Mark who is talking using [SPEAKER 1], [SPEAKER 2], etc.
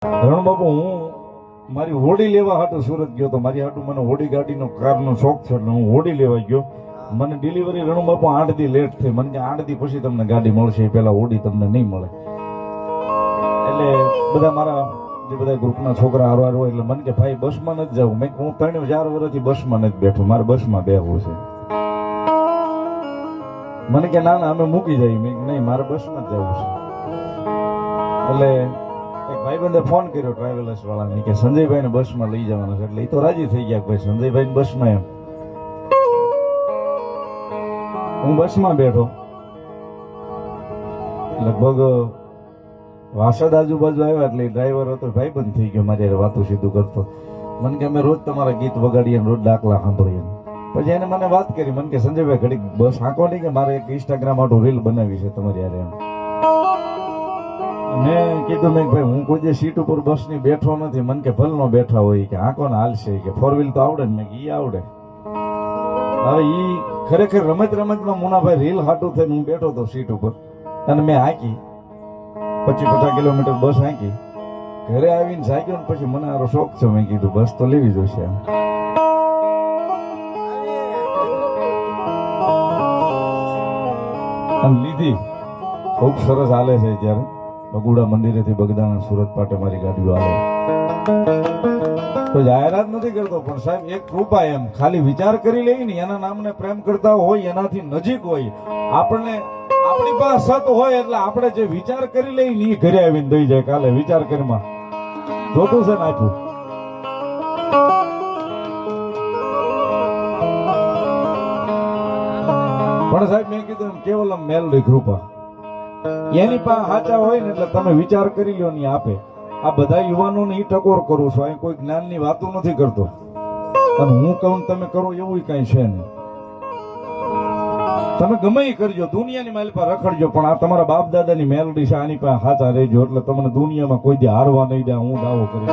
[SPEAKER 1] રણબાબુ, હું મારી હોડી લેવા હાટુ સુરત ગયો તો. મારી હાટુ મને હોડી ગાડીનો કારનો શોખ છે એટલે હું હોડી લેવા ગયો. મને ડિલિવરી રણબાબુ 8 દી લેટ થઈ. મને કે 8 દી પછી તમને ગાડી મળશે, પેલા હોડી તમને નહીં મળે. એટલે બધા મારા જે બધા ગ્રુપના છોકરા હારવાર હોય એટલે મને કે ભાઈ બસમાં નથી જવું. મેં હું 3-4 વર્ષથી બસમાં નથી બેઠો, મારે બસમાં બેહવું છે. મને કે ના ના અમે મૂકી જઈએ. મેં નહીં, મારે બસમાં જ જવું છે. એટલે એક ભાઈબંધે ફોન કર્યો ટ્રાવેલર્સ વાળાને કે સંજયભાઈને બસમાં લઈ જવાના છે. એટલે એ તો રાજી થઈ ગયા, ભાઈ સંજયભાઈ બસમાં. એમ હું બસમાં બેઠો, લગભગ વાસદ આજુબાજુ આવ્યા એટલે ડ્રાઈવર હતો ભાઈબંધ થઈ ગયો, મારી વાતો સીધું કરતો. મને કે અમે રોજ તમારા ગીત વગાડીએ, રોજ ડાકલા સાંભળીએ. પછી એને મને વાત કરી, મને કે સંજયભાઈ ઘડીક બસ આંકો નહીં કે મારે એક ઇન્સ્ટાગ્રામ માટે રીલ બનાવી છે તમારી યારે. એમ મેં કીધું, મેં ભાઈ હું કોઈ જે સીટ ઉપર બસની બેઠો નથી. મને કે ભલનો બેઠા હોય કે આંકો ને હાલશે કે 4 વ્હીલ તો આવડે ને. મેં ઈ આવડે. હવે ઈ ખરેખર રમતમાં મુનાભાઈ રીલ હાટું થઈને હું બેઠો હતો સીટ ઉપર અને મેં હાંકી 25-50 કિલોમીટર બસ હાંકી. ઘરે આવીને જાગ્યો ને પછી મને આરો શોખ છે. મેં કીધું બસ તો લેવી જોશે. આમ લીધી, ખૂબ સરસ હાલે છે. જ્યારે બગુડા મંદિરેથી બગદાણા સુરત પાટે મારી ગાડીઓ હાલે. તો જાહેરાત નથી કરતો પણ સાહેબ એક કૃપા. એમ ખાલી વિચાર કરી લઈ ને, એના નામને પ્રેમ કરતા હોય, એનાથી નજીક હોય, આપણને આપણી પાસે સત હોય એટલે આપણે જે વિચાર કરી લઈ ને એ ઘરે આવીને દઈ જાય. કાલે વિચાર કરીમાં જોતું છે ને આપ્યું. પણ સાહેબ મેં કીધું એમ કેવલમ મેલડી કૃપા. એની પાસે સાચા હોય ને એટલે તમે વિચાર કરી લ્યો ને આપે. આ બધા યુવાનોને ઈ ટકોર કરું છું. અહીં કોઈ જ્ઞાનની વાતો નથી કરતો અને હું કહું તમે કરો એવું કઈ છે નહીં. તમે ગમે એ કરજો, દુનિયાની માલ પર રખડજો, પણ આ તમારા બાપ દાદાની મેલડી છે, આની પાસે સાચા રહેજો એટલે તમને દુનિયામાં કોઈ દી હારવા નહીં દે. હું દાવો કરી